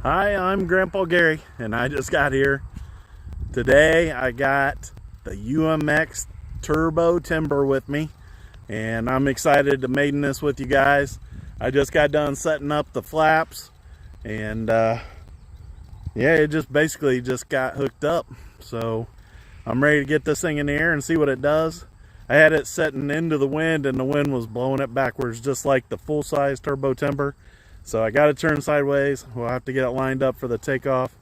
Hi, I'm Grandpa Gary, and I just got here. Today I got the UMX Turbo Timber with me, and I'm excited to maiden this with you guys. I just got done setting up the flaps, and yeah, it just basically just got hooked up. So I'm ready to get this thing in the air and see what it does. I had it setting into the wind, and the wind was blowing it backwards just like the full-size Turbo Timber. So I got to turn sideways. We'll have to get it lined up for the takeoff.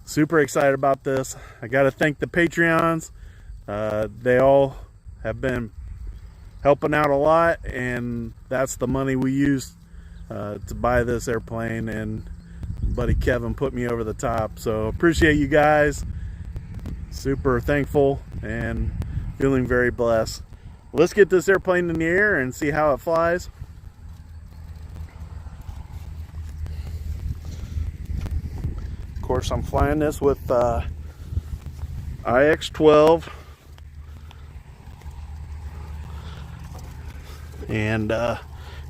Super excited about this. I got to thank the Patreons. They all have been helping out a lot, and that's the money we used to buy this airplane, and buddy Kevin put me over the top. So appreciate you guys. Super thankful and feeling very blessed. Let's get this airplane in the air and see how it flies. Of course, I'm flying this with IX-12, and got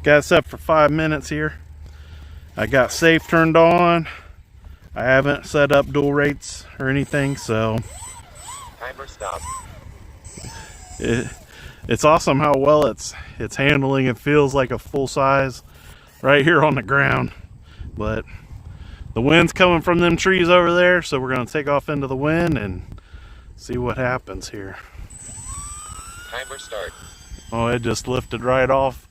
it set for 5 minutes here. I got safe turned on. I haven't set up dual rates or anything, so timer stop. It's awesome how well it's handling. It feels like a full size right here on the ground, but the wind's coming from them trees over there, so we're going to take off into the wind and see what happens here. Timer start. Oh, it just lifted right off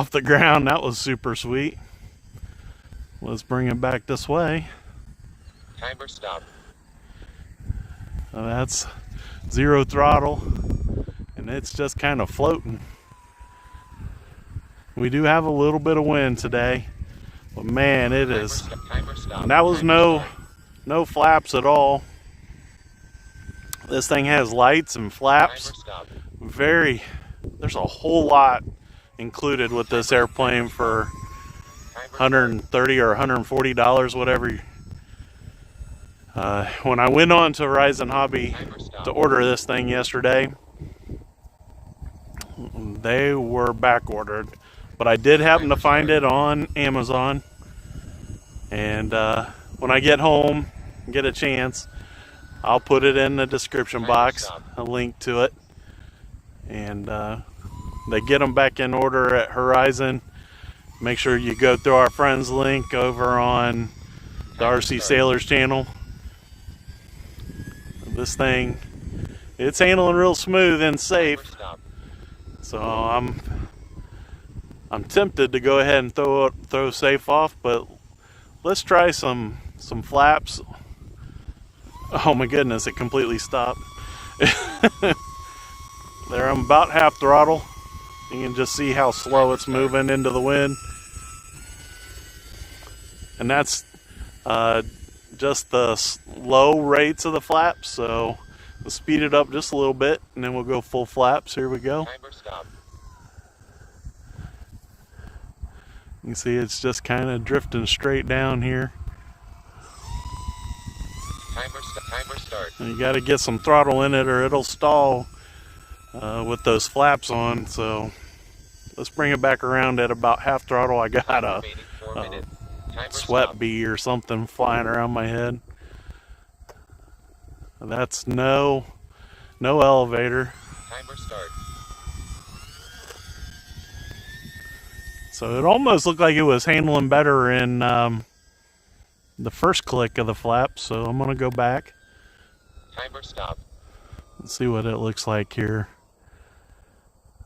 the ground. That was super sweet. Let's bring it back this way. Timer stop. That's 0 throttle, and it's just kind of floating. We do have a little bit of wind today, but man, it is. And that was no flaps at all. This thing has lights and flaps. There's a whole lot included with this airplane for $130 or $140, whatever. When I went on to Horizon Hobby to order this thing yesterday, they were back ordered, but I did happen to find it on Amazon. And when I get home and get a chance, I'll put it in the description box, a link to it. And they get them back in order at Horizon. Make sure you go through our friends link over on the RC Sailors channel. This thing, it's handling real smooth and safe. So I'm tempted to go ahead and throw safe off, but let's try some flaps. Oh my goodness, it completely stopped. There, I'm about half throttle. You can just see how slow it's moving into the wind. And that's just the low rates of the flaps, so we'll speed it up just a little bit, and then we'll go full flaps. Here we go. Timer stop. You can see it's just kind of drifting straight down here. Timer start. And you got to get some throttle in it or it'll stall with those flaps on. So let's bring it back around at about half throttle. I got a sweat bee or something flying around my head. That's no elevator. Timer start. So it almost looked like it was handling better in the first click of the flap. So I'm gonna go back. Timer stop. Let's see what it looks like here.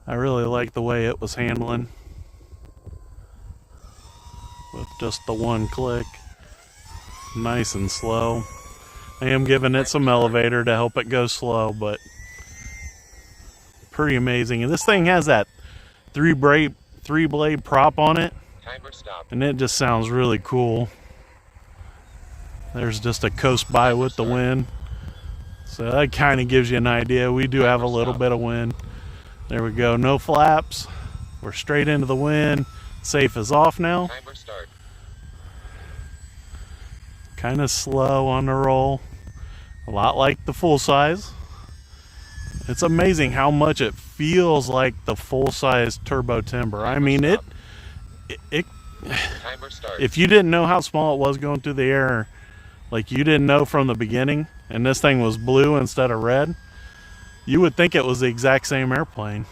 I really like the way it was handling with just the one click. Nice and slow. I am giving it some elevator to help it go slow, but pretty amazing. And this thing has that three blade prop on it, Timer stop. and it just sounds really cool. There's just a coast by with the wind, so that kind of gives you an idea. We do have a little bit of wind. There we go. No flaps. We're straight into the wind. Safe is off now. Timer start. Kind of slow on the roll. A lot like the full size. It's amazing how much it feels like the full size Turbo Timber. I mean, it Timer start. if you didn't know how small it was going through the air, like you didn't know from the beginning, and this thing was blue instead of red, you would think it was the exact same airplane.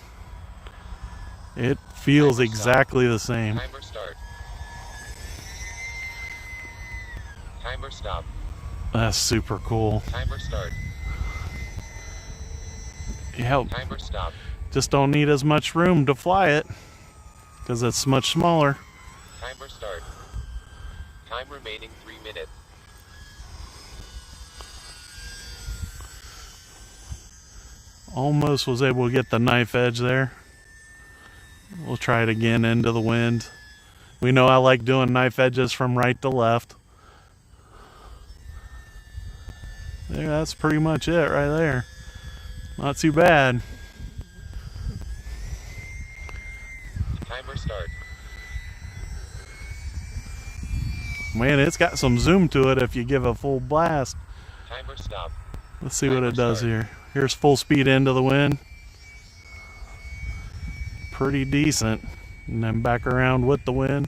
It feels Timer exactly the same. Timer start. Timer stop. That's super cool. Timer start. Yeah, Timer stop. just don't need as much room to fly it because it's much smaller. Timer start. Time remaining 3 minutes. Almost was able to get the knife edge there. We'll try it again into the wind. We know I like doing knife edges from right to left. There, that's pretty much it right there. Not too bad. Timer start. Man, it's got some zoom to it if you give a full blast. Timer stop. Let's see what it does Start. here. Here's full speed into the wind. Pretty decent. And then back around with the wind.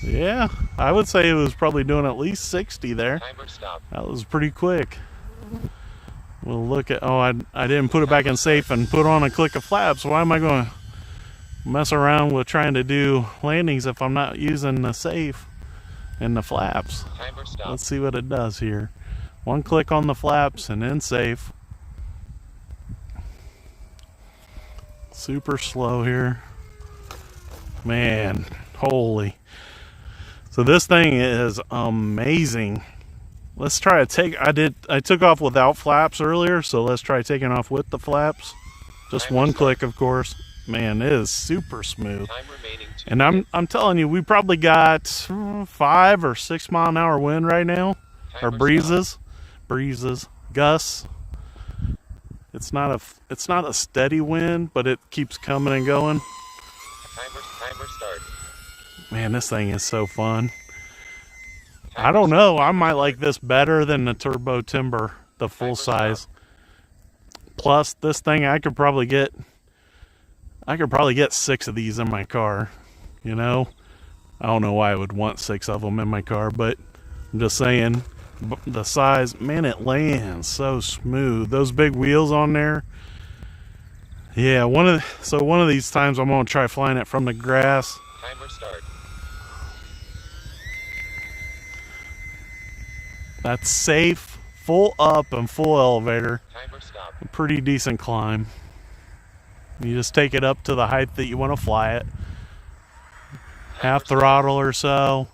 Yeah, I would say it was probably doing at least 60 there. Timer stop. That was pretty quick. We'll look at, oh, I didn't put it back in safe and put on a click of flaps. Why am I going to mess around with trying to do landings if I'm not using the safe and the flaps? Timer stop. Let's see what it does here. One click on the flaps and then safe. Super slow here. Man, holy. So this thing is amazing. Let's try to take, I took off without flaps earlier, so let's try taking off with the flaps. Just Timer one start. click, of course. Man, it is super smooth. Time remaining 2 And minutes. I'm telling you, we probably got 5 or 6 mile an hour wind right now, or Timer breezes, gusts. It's not a steady wind, but it keeps coming and going. Timer start. Man, this thing is so fun. Timer I don't start. know. I might like this better than the Turbo Timber, the full Timer size. Plus, this thing I could probably get 6 of these in my car. You know, I don't know why I would want 6 of them in my car, but I'm just saying, the size, man, it lands so smooth. Those big wheels on there. Yeah, one of these times I'm gonna try flying it from the grass. Timer start. That's safe, full up and full elevator. Timer stop. A pretty decent climb. You just take it up to the height that you want to fly it. Half throttle or so.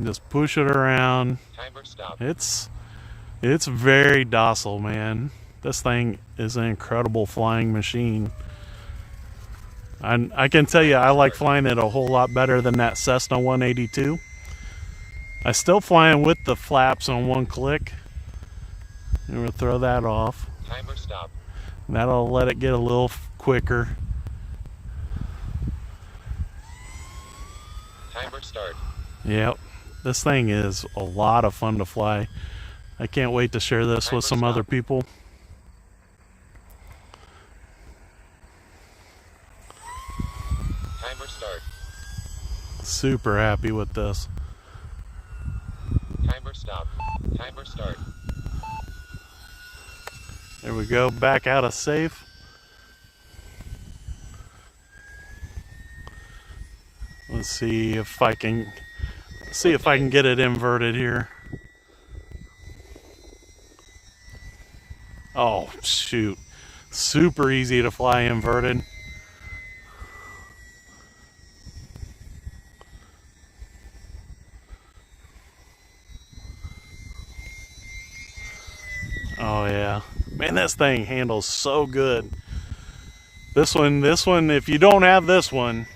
Just push it around. Timer stop. It's very docile, man. This thing is an incredible flying machine. I can tell you, I like flying it a whole lot better than that Cessna 182. I still flying with the flaps on one click. And we'll throw that off. Timer stop. That'll let it get a little quicker. Timer start. Yep, this thing is a lot of fun to fly. I can't wait to share this with some other people. Timer start. Super happy with this. Timer stop. Timer start. There we go, back out of safe. Let's see if I can get it inverted here. Oh shoot, super easy to fly inverted. Oh yeah, man, this thing handles so good. This one, if you don't have this one,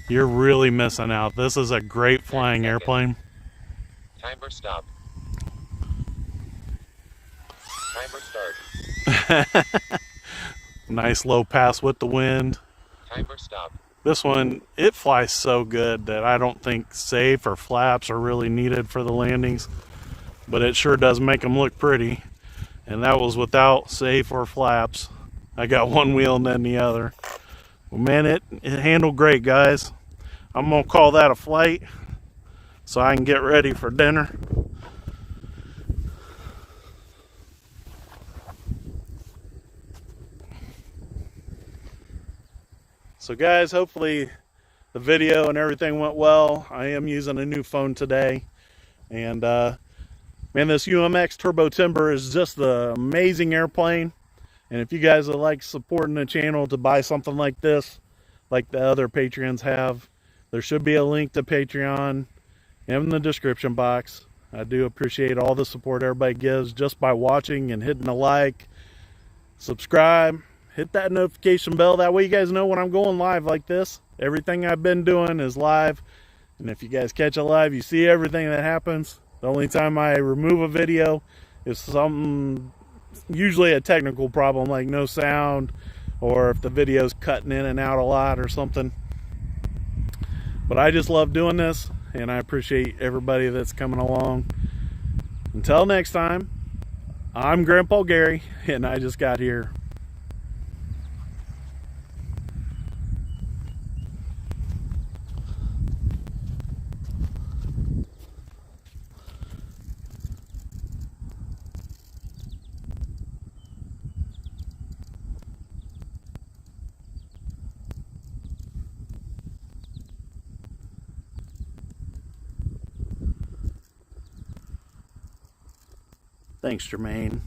you're really missing out. This is a great flying airplane. Timer stop. Timer start. Nice low pass with the wind. Timer stop. This one, it flies so good that I don't think safe or flaps are really needed for the landings, but it sure does make them look pretty. And that was without safe or flaps. I got one wheel and then the other. Well, man, it handled great, guys. I'm gonna call that a flight so I can get ready for dinner. So guys, hopefully the video and everything went well. I am using a new phone today, and man, this UMX Turbo Timber is just an amazing airplane. And if you guys would like supporting the channel to buy something like this, like the other Patreons have, there should be a link to Patreon in the description box. I do appreciate all the support everybody gives just by watching and hitting a like, subscribe, hit that notification bell. That way you guys know when I'm going live like this. Everything I've been doing is live. And if you guys catch it live, you see everything that happens. The only time I remove a video is something, usually a technical problem like no sound, or if the video's cutting in and out a lot or something. But I just love doing this, and I appreciate everybody that's coming along. Until next time, I'm Grandpa Gary, and I just got here. Thanks, Jermaine.